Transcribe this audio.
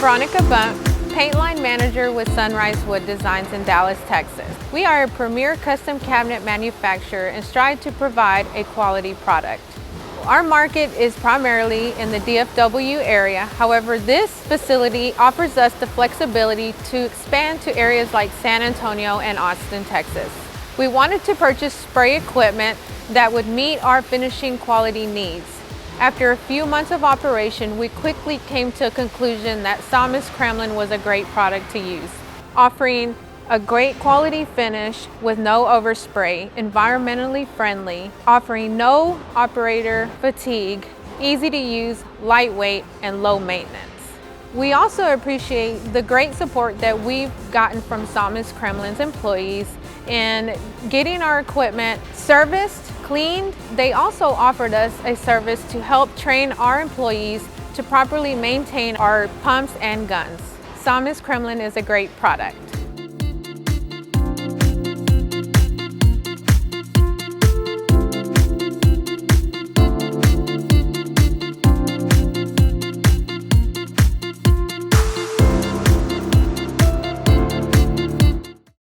Veronica Bunt, paint line manager with Sunrise Wood Designs in Dallas, Texas. We are a premier custom cabinet manufacturer and strive to provide a quality product. Our market is primarily in the DFW area. However, this facility offers us the flexibility to expand to areas like San Antonio and Austin, Texas. We wanted to purchase spray equipment that would meet our finishing quality needs. After a few months of operation, we quickly came to a conclusion that Saumis Kremlin was a great product to use, offering a great quality finish with no overspray, environmentally friendly, offering no operator fatigue, easy to use, lightweight, and low maintenance. We also appreciate the great support that we've gotten from Saumis Kremlin's employees in getting our equipment serviced, cleaned. They also offered us a service to help train our employees to properly maintain our pumps and guns. Saumis Kremlin is a great product.